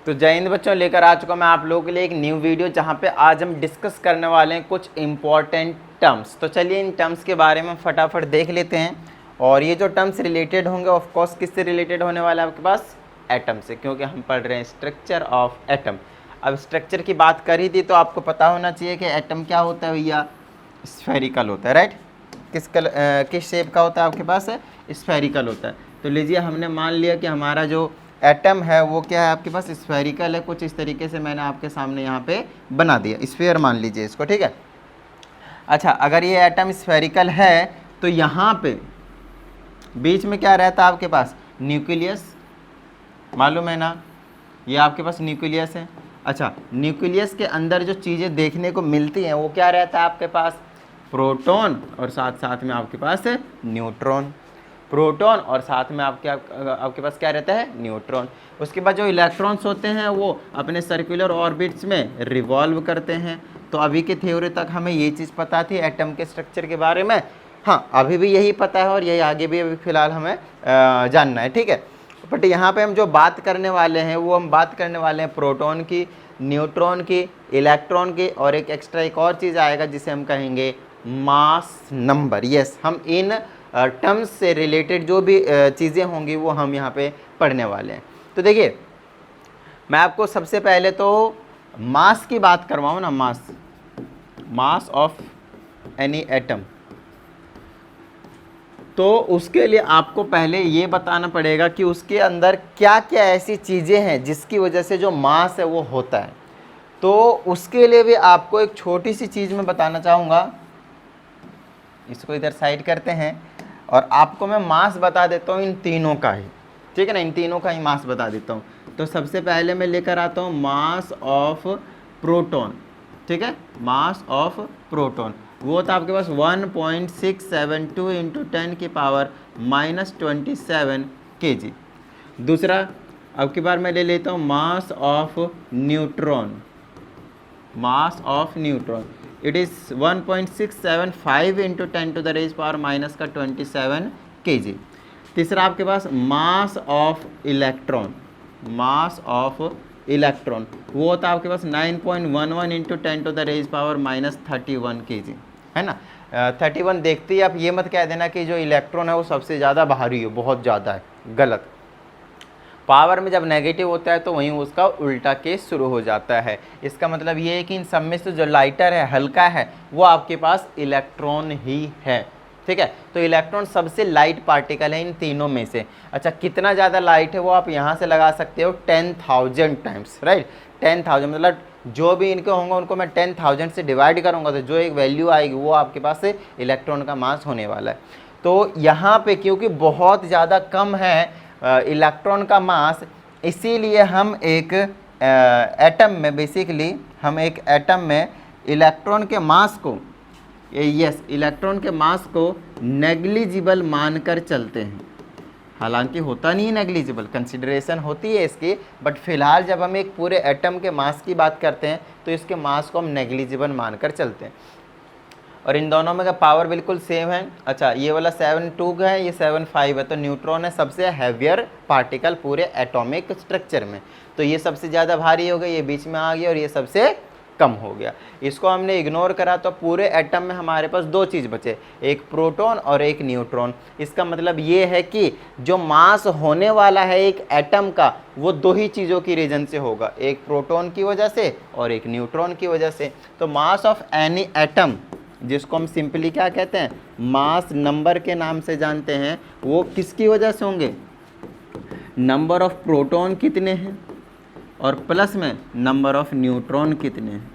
तो जय हिंद बच्चों, लेकर आ चुका मैं आप लोगों के लिए एक न्यू वीडियो जहां पे आज हम डिस्कस करने वाले हैं कुछ इम्पॉर्टेंट टर्म्स। तो चलिए इन टर्म्स के बारे में फटाफट देख लेते हैं। और ये जो टर्म्स रिलेटेड होंगे ऑफ कोर्स किससे रिलेटेड होने वाला है आपके पास? एटम से, क्योंकि हम पढ़ रहे हैं स्ट्रक्चर ऑफ एटम। अब स्ट्रक्चर की बात करी थी तो आपको पता होना चाहिए कि एटम क्या होता है भैया? स्फेरिकल होता है, राइट। किस शेप का होता है आपके पास? है स्फेरिकल होता है। तो लीजिए हमने मान लिया कि हमारा जो एटम है वो क्या है आपके पास? स्फेरिकल है। कुछ इस तरीके से मैंने आपके सामने यहाँ पे बना दिया, स्फीयर मान लीजिए इसको, ठीक है। अच्छा, अगर ये एटम स्फेरिकल है तो यहाँ पे बीच में क्या रहता है आपके पास? न्यूक्लियस, मालूम है ना? ये आपके पास न्यूक्लियस है। अच्छा, न्यूक्लियस के अंदर जो चीज़ें देखने को मिलती हैं वो क्या रहता है आपके पास? प्रोटॉन, और साथ साथ में आपके पास है न्यूट्रॉन। प्रोटॉन और साथ में आपके पास क्या रहता है? न्यूट्रॉन। उसके बाद जो इलेक्ट्रॉन्स होते हैं वो अपने सर्कुलर ऑर्बिट्स में रिवॉल्व करते हैं। तो अभी के थ्योरी तक हमें ये चीज़ पता थी एटम के स्ट्रक्चर के बारे में। हाँ, अभी भी यही पता है और यही आगे भी अभी फ़िलहाल हमें जानना है, ठीक है। बट यहाँ पे हम जो बात करने वाले हैं वो हम बात करने वाले हैं प्रोटॉन की, न्यूट्रॉन की, इलेक्ट्रॉन की, और एक एक्स्ट्रा एक और चीज़ आएगा जिसे हम कहेंगे मास नंबर। यस, हम इन टर्म्स से रिलेटेड जो भी चीज़ें होंगी वो हम यहाँ पे पढ़ने वाले हैं। तो देखिए, मैं आपको सबसे पहले तो मास की बात करवाऊँ ना, मास ऑफ एनी एटम। तो उसके लिए आपको पहले ये बताना पड़ेगा कि उसके अंदर क्या क्या ऐसी चीज़ें हैं जिसकी वजह से जो मास है वो होता है। तो उसके लिए भी आपको एक छोटी सी चीज़ मैं बताना चाहूँगा। इसको इधर साइड करते हैं और आपको मैं मास बता देता हूँ इन तीनों का ही, ठीक है ना। इन तीनों का ही मास बता देता हूँ। तो सबसे पहले मैं लेकर आता हूँ मास ऑफ प्रोटॉन, ठीक है। मास ऑफ प्रोटॉन वो था आपके पास 1.672 इंटू 10 की पावर -27 kg। दूसरा अब की बार मैं ले लेता हूँ mass of neutron. Mass of neutron it is 1.675 into 10 to the raise power -27 kg। तीसरा आपके पास mass of electron. Mass of electron वो होता है आपके पास 9.11 into 10 to the raise power -31 kg, है ना। 31 देखते ही आप ये मत कह देना कि जो इलेक्ट्रॉन है वो सबसे ज़्यादा भारी हो, बहुत ज़्यादा है, गलत। पावर में जब नेगेटिव होता है तो वहीं उसका उल्टा केस शुरू हो जाता है। इसका मतलब ये है कि इन सब में से जो लाइटर है, हल्का है, वो आपके पास इलेक्ट्रॉन ही है, ठीक है। तो इलेक्ट्रॉन सबसे लाइट पार्टिकल है इन तीनों में से। अच्छा, कितना ज़्यादा लाइट है वो आप यहाँ से लगा सकते हो 10,000 टाइम्स, राइट। 10,000 मतलब जो भी इनके होंगे उनको मैं 10,000 से डिवाइड करूँगा तो जो एक वैल्यू आएगी वो आपके पास से इलेक्ट्रॉन का मास होने वाला है। तो यहाँ पे क्योंकि बहुत ज़्यादा कम है इलेक्ट्रॉन का मास, इसीलिए हम एक एटम में बेसिकली हम एक एटम में इलेक्ट्रॉन के मास को, यस, इलेक्ट्रॉन के मास को नेग्लिजिबल मानकर चलते हैं। हालांकि होता नहीं है नेग्लिजिबल, कंसिडरेशन होती है इसकी, बट फिलहाल जब हम एक पूरे एटम के मास की बात करते हैं तो इसके मास को हम नेग्लिजिबल मानकर चलते हैं। और इन दोनों में का पावर बिल्कुल सेम है। अच्छा, ये वाला 7.2 है, ये 7.5 है। तो न्यूट्रॉन है सबसे हैवियर पार्टिकल पूरे एटॉमिक स्ट्रक्चर में। तो ये सबसे ज़्यादा भारी हो गई, ये बीच में आ गया, और ये सबसे कम हो गया। इसको हमने इग्नोर करा तो पूरे एटम में हमारे पास दो चीज़ बचे, एक प्रोटॉन और एक न्यूट्रॉन। इसका मतलब ये है कि जो मास होने वाला है एक एटम का वो दो ही चीज़ों की रीजन से होगा, एक प्रोटॉन की वजह से और एक न्यूट्रॉन की वजह से। तो मास ऑफ एनी एटम, जिसको हम सिंपली क्या कहते हैं, मास नंबर के नाम से जानते हैं, वो किसकी वजह से होंगे? नंबर ऑफ प्रोटॉन कितने हैं और प्लस में नंबर ऑफ न्यूट्रॉन कितने हैं।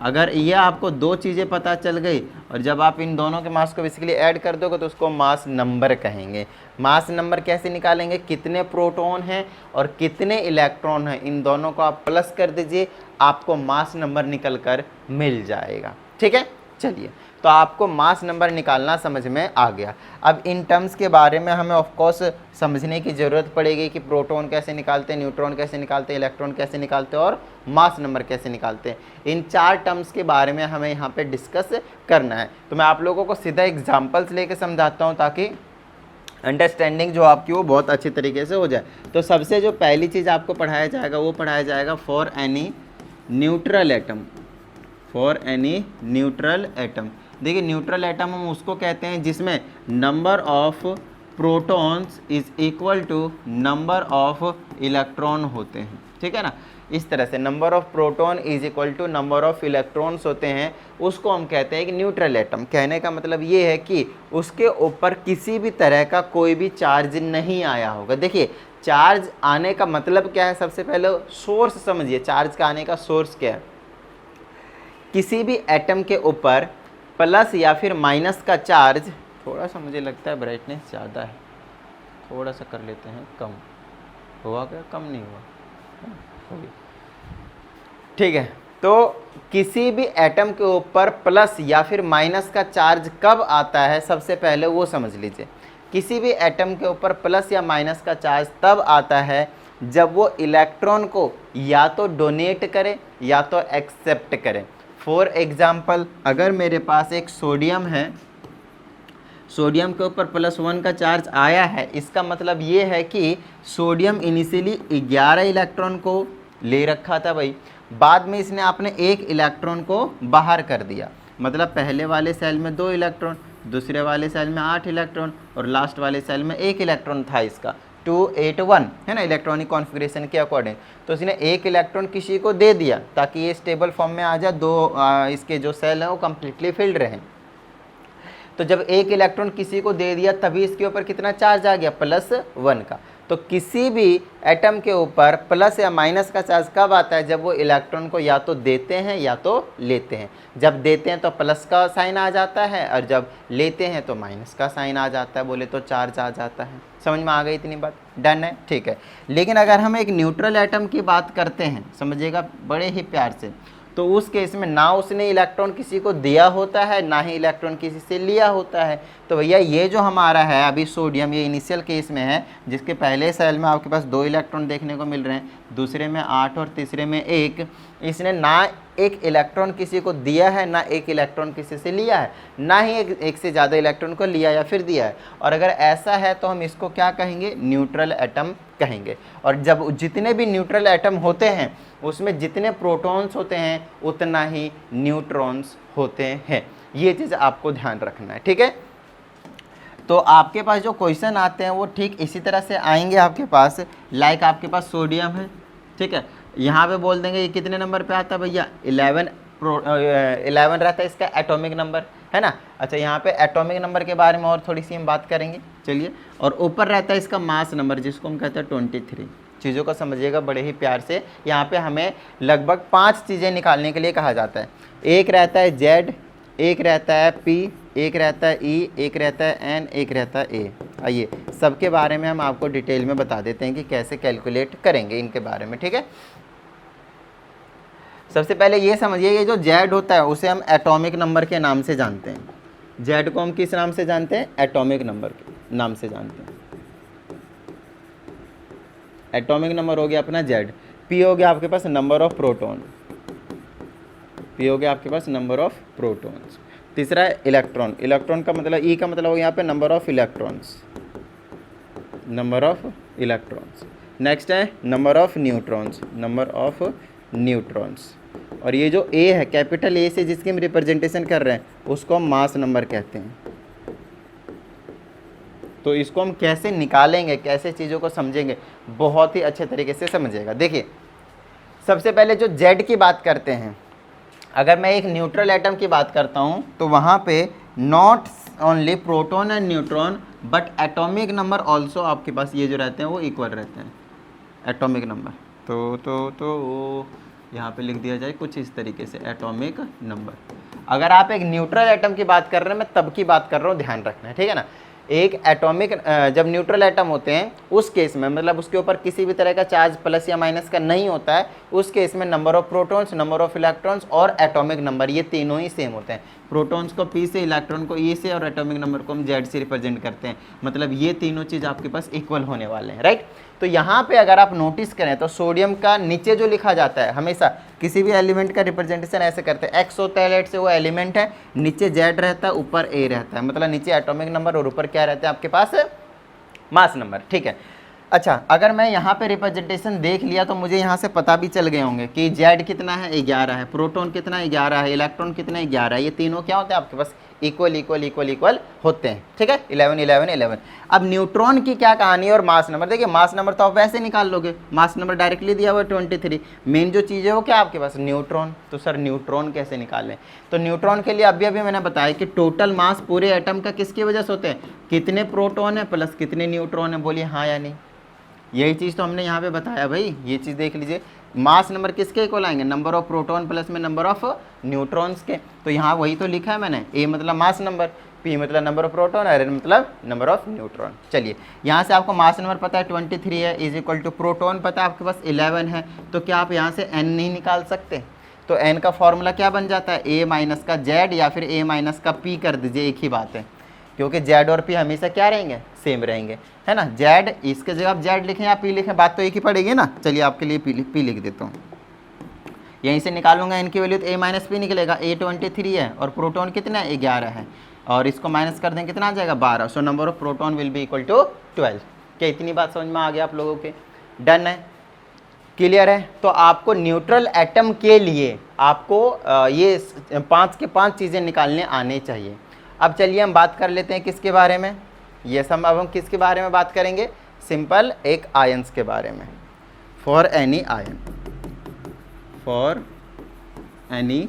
अगर ये आपको दो चीज़ें पता चल गई और जब आप इन दोनों के मास को बेसिकली ऐड कर दोगे तो उसको मास नंबर कहेंगे। मास नंबर कैसे निकालेंगे? कितने प्रोटॉन हैं और कितने इलेक्ट्रॉन हैं, इन दोनों को आप प्लस कर दीजिए, आपको मास नंबर निकल कर मिल जाएगा, ठीक है। चलिए, तो आपको मास नंबर निकालना समझ में आ गया। अब इन टर्म्स के बारे में हमें ऑफ कोर्स समझने की ज़रूरत पड़ेगी कि प्रोटॉन कैसे निकालते हैं, न्यूट्रॉन कैसे निकालते हैं, इलेक्ट्रॉन कैसे निकालते हैं और मास नंबर कैसे निकालते हैं। इन चार टर्म्स के बारे में हमें यहाँ पे डिस्कस करना है। तो मैं आप लोगों को सीधा एग्जांपल्स लेके समझाता हूँ ताकि अंडरस्टैंडिंग जो आपकी वो बहुत अच्छी तरीके से हो जाए। तो सबसे जो पहली चीज़ आपको पढ़ाया जाएगा वो पढ़ाया जाएगा for any neutral atom, for any neutral atom. देखिए न्यूट्रल एटम हम उसको कहते हैं जिसमें number of protons is equal to number of electron होते हैं, ठीक है ना। इस तरह से number of proton is equal to number of electrons होते हैं, उसको हम कहते हैं कि न्यूट्रल एटम। कहने का मतलब ये है कि उसके ऊपर किसी भी तरह का कोई भी चार्ज नहीं आया होगा। देखिए चार्ज आने का मतलब क्या है, सबसे पहले सोर्स समझिए, चार्ज का आने का सोर्स क्या है। किसी भी एटम के ऊपर प्लस या फिर माइनस का चार्ज, थोड़ा सा मुझे लगता है ब्राइटनेस ज़्यादा है, थोड़ा सा कर लेते हैं कम, हुआ क्या, कम नहीं हुआ, ठीक है। तो किसी भी एटम के ऊपर प्लस या फिर माइनस का चार्ज कब आता है, सबसे पहले वो समझ लीजिए। किसी भी एटम के ऊपर प्लस या माइनस का चार्ज तब आता है जब वो इलेक्ट्रॉन को या तो डोनेट करे या तो एक्सेप्ट करे। फॉर एग्जाम्पल अगर मेरे पास एक सोडियम है, सोडियम के ऊपर +1 का चार्ज आया है, इसका मतलब ये है कि सोडियम इनिशियली 11 इलेक्ट्रॉन को ले रखा था भाई, बाद में इसने अपने एक इलेक्ट्रॉन को बाहर कर दिया। मतलब पहले वाले सेल में 2 इलेक्ट्रॉन, दूसरे वाले सेल में 8 इलेक्ट्रॉन और लास्ट वाले सेल में 1 इलेक्ट्रॉन था इसका, 2 8 1 है ना, इलेक्ट्रॉनिक कॉन्फ़िगरेशन के अकॉर्डिंग। तो इसने एक इलेक्ट्रॉन किसी को दे दिया ताकि ये स्टेबल फॉर्म में आ जाए, इसके जो सेल हैं वो कम्प्लीटली फिल्ड रहें। तो जब एक इलेक्ट्रॉन किसी को दे दिया तभी इसके ऊपर कितना चार्ज आ गया, +1 का। तो किसी भी एटम के ऊपर प्लस या माइनस का चार्ज कब आता है, जब वो इलेक्ट्रॉन को या तो देते हैं या तो लेते हैं। जब देते हैं तो प्लस का साइन आ जाता है और जब लेते हैं तो माइनस का साइन आ जाता है, बोले तो चार्ज आ जाता है। समझ में आ गई इतनी बात, डन है, ठीक है। लेकिन अगर हम एक न्यूट्रल एटम की बात करते हैं, समझिएगा बड़े ही प्यार से, तो उस केस में ना उसने इलेक्ट्रॉन किसी को दिया होता है ना ही इलेक्ट्रॉन किसी से लिया होता है। तो भैया ये जो हमारा है अभी सोडियम, ये इनिशियल केस में है, जिसके पहले सेल में आपके पास 2 इलेक्ट्रॉन देखने को मिल रहे हैं, दूसरे में 8 और तीसरे में 1। इसने ना एक इलेक्ट्रॉन किसी को दिया है ना एक इलेक्ट्रॉन किसी से लिया है, ना ही एक से ज़्यादा इलेक्ट्रॉन को लिया या फिर दिया है। और अगर ऐसा है तो हम इसको क्या कहेंगे, न्यूट्रल एटम कहेंगे। और जब जितने भी न्यूट्रल एटम होते हैं उसमें जितने प्रोटॉन्स होते हैं उतना ही न्यूट्रॉन्स होते हैं। ये चीज़ आपको ध्यान रखना है, ठीक है। तो आपके पास जो क्वेश्चन आते हैं वो ठीक इसी तरह से आएंगे आपके पास। लाइक आपके पास सोडियम है, ठीक है, यहाँ पे बोल देंगे ये कितने नंबर पे आता है भैया, 11 रहता है इसका एटॉमिक नंबर, है ना। अच्छा यहाँ पे एटॉमिक नंबर के बारे में और थोड़ी सी हम बात करेंगे, चलिए। और ऊपर रहता है इसका मास नंबर, जिसको हम कहते हैं 23। चीज़ों को समझिएगा बड़े ही प्यार से। यहाँ पे हमें लगभग 5 चीज़ें निकालने के लिए कहा जाता है। एक रहता है Z, एक रहता है P, एक रहता है E, एक रहता है N, एक रहता है A। आइए सबके बारे में हम आपको डिटेल में बता देते हैं कि कैसे कैलकुलेट करेंगे इनके बारे में, ठीक है। सबसे पहले ये समझिए, ये जो Z होता है उसे हम एटॉमिक नंबर के नाम से जानते हैं। Z को हम किस नाम से जानते हैं, एटॉमिक नंबर के नाम से जानते हैं। एटॉमिक नंबर हो गया अपना Z। P हो गया आपके पास नंबर ऑफ प्रोटॉन, P हो गया आपके पास नंबर ऑफ प्रोटॉन्स। तीसरा है इलेक्ट्रॉन, इलेक्ट्रॉन का मतलब E का मतलब हो यहाँ पे number of electrons, number of electrons. Next है number of neutrons, number of neutrons. और ये जो A है, कैपिटल A से जिसकी हम रिप्रेजेंटेशन कर रहे हैं उसको हम मास नंबर कहते हैं। तो इसको हम कैसे निकालेंगे, कैसे चीज़ों को समझेंगे, बहुत ही अच्छे तरीके से समझिएगा। देखिए सबसे पहले जो Z की बात करते हैं, अगर मैं एक न्यूट्रल एटम की बात करता हूँ तो वहाँ पे not only proton and neutron but atomic number also आपके पास ये जो रहते हैं वो इक्वल रहते हैं, एटॉमिक नंबर। तो यहाँ पे लिख दिया जाए कुछ इस तरीके से, एटॉमिक नंबर। अगर आप एक न्यूट्रल एटम की बात कर रहे हैं, मैं तब की बात कर रहा हूँ, ध्यान रखना है, ठीक है ना। एक एटॉमिक जब न्यूट्रल एटम होते हैं उस केस में, मतलब उसके ऊपर किसी भी तरह का चार्ज प्लस या माइनस का नहीं होता है, उस केस में number of protons, number of electrons और एटॉमिक नंबर ये तीनों ही सेम होते हैं। प्रोटॉन्स को P से, इलेक्ट्रॉन को E से और एटॉमिक नंबर को हम Z से रिप्रेजेंट करते हैं। मतलब ये तीनों चीज़ आपके पास इक्वल होने वाले हैं, राइट। तो यहाँ पे अगर आप नोटिस करें तो सोडियम का नीचे जो लिखा जाता है, हमेशा किसी भी एलिमेंट का रिप्रेजेंटेशन ऐसे करते हैं, X होता है लेट से वो एलिमेंट है, नीचे Z रहता है, ऊपर A रहता है। मतलब नीचे एटॉमिक नंबर और ऊपर क्या रहता है आपके पास, मास नंबर, ठीक है। अच्छा, अगर मैं यहाँ पे रिप्रेजेंटेशन देख लिया तो मुझे यहाँ से पता भी चल गए होंगे कि जेड कितना है, 11 है, प्रोटॉन कितना है, 11 है, इलेक्ट्रॉन कितना है, 11 है। ये तीनों क्या होते हैं आपके पास, इक्वल इक्वल इक्वल इक्वल होते हैं, ठीक है, 11 11 11। अब न्यूट्रॉन की क्या कहानी है और मास नंबर, देखिए मास नंबर तो आप वैसे निकाल लोगे, मास नंबर डायरेक्टली दिया हुआ है 23। मेन जो चीज़ है वो क्या आपके पास, न्यूट्रॉन। तो सर न्यूट्रॉन कैसे निकालें, तो न्यूट्रॉन के लिए अभी मैंने बताया कि टोटल मास पूरे एटम का किसकी वजह से होते हैं, कितने प्रोटॉन है प्लस कितने न्यूट्रॉन है, बोलिए हाँ या नहीं। यही चीज़ तो हमने यहाँ पे बताया भाई, ये चीज़ देख लीजिए, मास नंबर किसके इक्वल आएंगे, नंबर ऑफ प्रोटॉन प्लस में नंबर ऑफ न्यूट्रॉन्स के। तो यहाँ वही तो लिखा है मैंने, ए मतलब मास नंबर, पी मतलब नंबर ऑफ प्रोटॉन, आर मतलब नंबर ऑफ न्यूट्रॉन। चलिए यहाँ से आपको मास नंबर पता है 23 है, इज इक्वल टू प्रोटॉन पता है आपके पास 11 है। तो क्या आप यहाँ से n नहीं निकाल सकते, तो n का फॉर्मूला क्या बन जाता है, a माइनस का z या फिर a माइनस का p कर दीजिए, एक ही बात है, क्योंकि z और p हमेशा क्या रहेंगे, सेम रहेंगे, है ना। z इसके जगह आप z लिखें या p लिखें, बात तो एक ही पड़ेगी ना। चलिए आपके लिए p लिख देता हूँ, यहीं से निकालूंगा इनकी वैल्यू, तो a माइनस पी निकलेगा, a 23 है और प्रोटॉन कितना है, 11 है, और इसको माइनस कर दें कितना आ जाएगा, 12। So number of proton will be equal to 12। क्या इतनी बात समझ में आ गया आप लोगों के, डन है, क्लियर है। तो आपको न्यूट्रल एटम के लिए आपको ये 5 के 5 चीज़ें निकालने आने चाहिए। अब चलिए हम बात कर लेते हैं किसके बारे में, ये सब अब हम किसके बारे में बात करेंगे, सिंपल एक आयंस के बारे में। For any ion, for any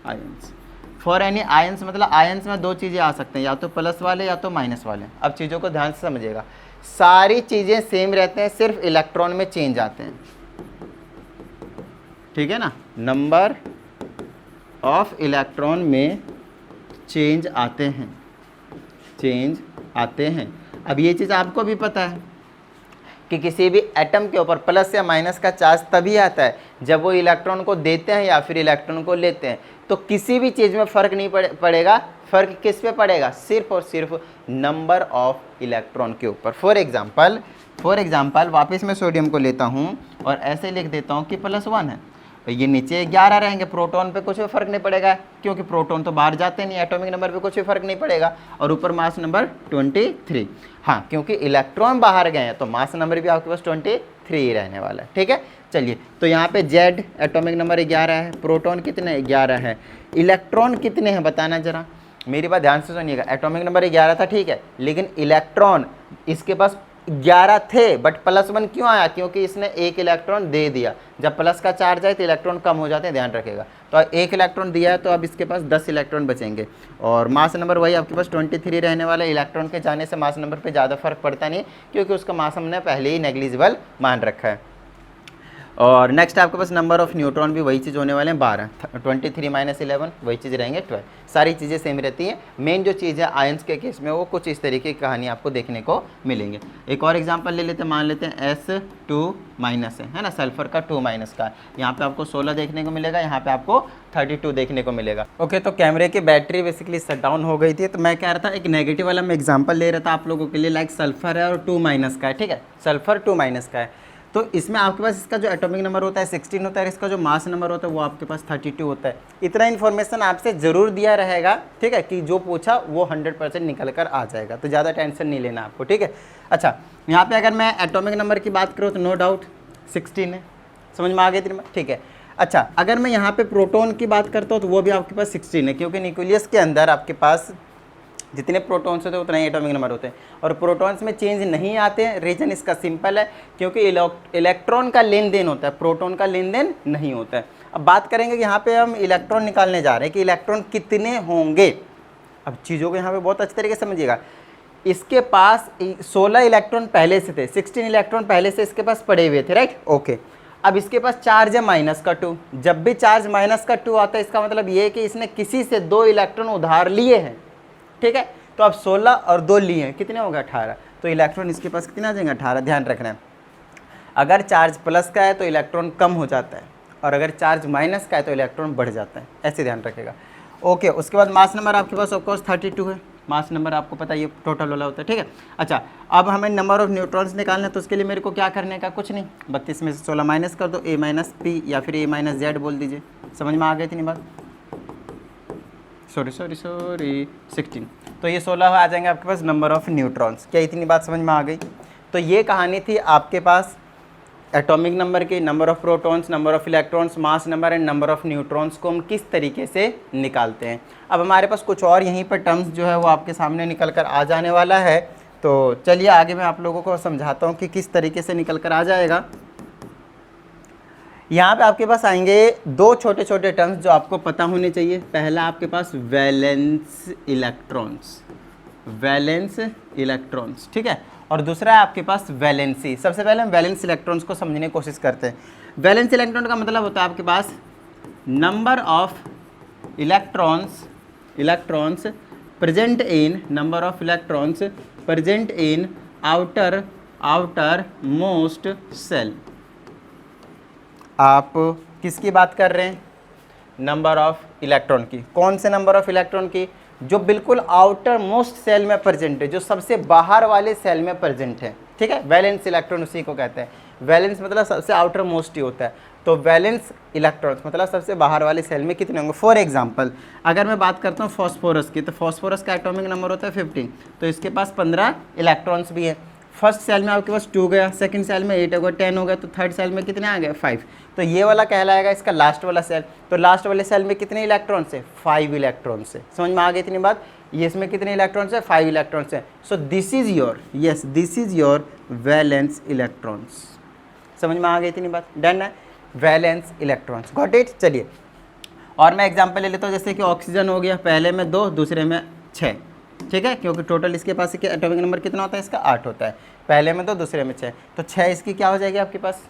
ions, for any ions मतलब आयंस में दो चीज़ें आ सकते हैं, या तो प्लस वाले या तो माइनस वाले। अब चीज़ों को ध्यान से समझिएगा, सारी चीज़ें सेम रहते हैं, सिर्फ इलेक्ट्रॉन में चेंज आते हैं, ठीक है ना। नंबर ऑफ इलेक्ट्रॉन में चेंज आते हैं, चेंज आते हैं। अब ये चीज़ आपको भी पता है कि किसी भी एटम के ऊपर प्लस या माइनस का चार्ज तभी आता है जब वो इलेक्ट्रॉन को देते हैं या फिर इलेक्ट्रॉन को लेते हैं। तो किसी भी चीज़ में फ़र्क नहीं पड़ेगा, फ़र्क किस पे पड़ेगा, सिर्फ और सिर्फ नंबर ऑफ इलेक्ट्रॉन के ऊपर। फॉर एग्जाम्पल वापस मैं सोडियम को लेता हूँ और ऐसे लिख देता हूँ कि +1 है, तो ये नीचे 11 रहेंगे, प्रोटॉन पे कुछ भी फर्क नहीं पड़ेगा क्योंकि प्रोटॉन तो बाहर जाते नहीं, एटॉमिक नंबर पे कुछ भी फर्क नहीं पड़ेगा, और ऊपर मास नंबर 23। हाँ, क्योंकि इलेक्ट्रॉन बाहर गए हैं तो मास नंबर भी आपके पास 23 ही रहने वाला है, ठीक है। चलिए, तो यहाँ पे जेड एटॉमिक नंबर 11 है, प्रोटॉन कितने 11 है, इलेक्ट्रॉन कितने हैं बताना जरा, मेरी बात ध्यान से सुनिएगा। एटॉमिक नंबर 11 था, ठीक है, लेकिन इलेक्ट्रॉन इसके पास 11 थे, बट +1 क्यों आया, क्योंकि इसने एक इलेक्ट्रॉन दे दिया। जब प्लस का चार्ज आए तो इलेक्ट्रॉन कम हो जाते हैं, ध्यान रखेगा। तो एक इलेक्ट्रॉन दिया है तो अब इसके पास 10 इलेक्ट्रॉन बचेंगे, और मास नंबर वही आपके पास 23 रहने वाला है। इलेक्ट्रॉन के जाने से मास नंबर पे ज़्यादा फर्क पड़ता नहीं, क्योंकि उसका मास हमने पहले ही नेग्लिजिबल मान रखा है। और नेक्स्ट आपके पास नंबर ऑफ न्यूट्रॉन भी वही चीज़ होने वाले हैं, 12, 23 - 11 वही चीज़ रहेंगे 12, सारी चीज़ें सेम रहती हैं। मेन जो चीज़ है आयंस के केस में वो कुछ इस तरीके की कहानी आपको देखने को मिलेंगे। एक और एग्जांपल ले लेते हैं, मान लेते हैं S2- है ना, सल्फर का 2- का, यहाँ पे आपको 16 देखने को मिलेगा, यहाँ पे आपको 32 देखने को मिलेगा। ओके, तो कैमरे की बैटरी बेसिकली शट डाउन हो गई थी, तो मैं कह रहा था एक नेगेटिव वाला मैं एग्जाम्पल ले रहा था आप लोगों के लिए, लाइक सल्फर है और 2- का है, ठीक है, सल्फर 2- का है। तो इसमें आपके पास इसका जो एटॉमिक नंबर होता है 16 होता है, इसका जो मास नंबर होता है वो आपके पास 32 होता है। इतना इन्फॉर्मेशन आपसे ज़रूर दिया रहेगा, ठीक है, कि जो पूछा वो 100% निकल कर आ जाएगा, तो ज़्यादा टेंशन नहीं लेना आपको, ठीक है। अच्छा, यहाँ पे अगर मैं एटॉमिक नंबर की बात करूँ तो नो डाउट 16 है, समझ में आ गई थी, ठीक है। अच्छा, अगर मैं यहाँ पे प्रोटॉन की बात करता हूँ तो वो भी आपके पास 16 है, क्योंकि न्यूक्लियस के अंदर आपके पास जितने प्रोटॉन्स होते हैं उतना ही एटॉमिक नंबर होते हैं, और प्रोटॉन्स में चेंज नहीं आते हैं। रीजन इसका सिंपल है, क्योंकि इलेक्ट्रॉन का लेन देन होता है, प्रोटॉन का लेन देन नहीं होता है। अब बात करेंगे कि यहाँ पे हम इलेक्ट्रॉन निकालने जा रहे हैं कि इलेक्ट्रॉन कितने होंगे। अब चीज़ों को यहाँ पे बहुत अच्छे तरीके से समझिएगा, इसके पास 16 इलेक्ट्रॉन पहले से थे, 16 इलेक्ट्रॉन पहले से इसके पास पड़े हुए थे, राइट, ओके। अब इसके पास चार्ज है -2, जब भी चार्ज -2 आता है इसका मतलब ये है कि इसने किसी से 2 इलेक्ट्रॉन उधार लिए हैं, ठीक है। तो अब 16 और 2 लिए हैं, कितने हो गए 18, तो इलेक्ट्रॉन इसके पास कितने आ जाएंगे 18। ध्यान रखना है, अगर चार्ज प्लस का है तो इलेक्ट्रॉन कम हो जाता है, और अगर चार्ज माइनस का है तो इलेक्ट्रॉन बढ़ जाता है, ऐसे ध्यान रखेगा, ओके। उसके बाद मास नंबर आपके पास ऑफकोर्स 32 है, मास नंबर आपको पता है ये टोटल वाला होता है, ठीक है। अच्छा, अब हमें नंबर ऑफ न्यूट्रॉन्स निकालना है, तो उसके लिए मेरे को क्या करने का, कुछ नहीं, 32 में से 16 माइनस कर दो, A-P या फिर A-Z बोल दीजिए, समझ में आ गई थी नहीं बात, सॉरी 16, तो ये 16 आ जाएंगे आपके पास नंबर ऑफ न्यूट्रॉन्स। क्या इतनी बात समझ में आ गई, तो ये कहानी थी आपके पास एटॉमिक नंबर की, number of protons, number of electrons, mass number and number of neutrons को हम किस तरीके से निकालते हैं। अब हमारे पास कुछ और यहीं पर टर्म्स जो है वो आपके सामने निकल कर आ जाने वाला है। तो चलिए आगे मैं आप लोगों को समझाता हूँ कि किस तरीके से निकल कर आ जाएगा। यहाँ पे आपके पास आएंगे दो छोटे छोटे टर्म्स जो आपको पता होने चाहिए। पहला आपके पास वैलेंस इलेक्ट्रॉन्स, वैलेंस इलेक्ट्रॉन्स, ठीक है, और दूसरा है आपके पास वैलेंसी। सबसे पहले हम वैलेंस इलेक्ट्रॉन्स को समझने की कोशिश करते हैं। वैलेंस इलेक्ट्रॉन का मतलब होता है आपके पास number of electrons, electrons present in, number of electrons present in outermost shell. आप किसकी बात कर रहे हैं? नंबर ऑफ इलेक्ट्रॉन की। कौन से नंबर ऑफ इलेक्ट्रॉन की? जो बिल्कुल आउटर मोस्ट सेल में प्रेजेंट है, जो सबसे बाहर वाले सेल में प्रेजेंट है, ठीक है। वैलेंस इलेक्ट्रॉन उसी को कहते हैं। वैलेंस मतलब सबसे आउटर मोस्ट ही होता है, तो वैलेंस इलेक्ट्रॉन्स मतलब सबसे बाहर वाले सेल में कितने होंगे। फॉर एग्जांपल अगर मैं बात करता हूँ फॉस्फोरस की, तो फॉस्फोरस का एटॉमिक नंबर होता है 15, तो इसके पास 15 इलेक्ट्रॉन्स भी है। फर्स्ट सेल में आपके पास 2 गया, सेकंड सेल में 8 हो गया, 10 हो गया, तो थर्ड सेल में कितने आ गए? 5। तो ये वाला कहलाएगा इसका लास्ट वाला सेल। तो लास्ट वाले सेल में कितने इलेक्ट्रॉन्स है? 5 इलेक्ट्रॉन्स है। समझ में आ गई इतनी बात? ये इसमें कितने इलेक्ट्रॉन्स है? 5 इलेक्ट्रॉन्स है। So this is your, yes this is your valence electrons. समझ में आ गई इतनी बात? डन है, वैलेंस इलेक्ट्रॉन्स, गॉट इट। चलिए और मैं एग्जांपल ले लेता हूँ, जैसे कि ऑक्सीजन हो गया, पहले में 2, दूसरे में 6, ठीक है, क्योंकि टोटल इसके पास एटॉमिक नंबर कितना होता है? इसका 8 होता है। पहले में 2, दूसरे में 6, तो 6 इसकी क्या हो जाएगी आपके पास?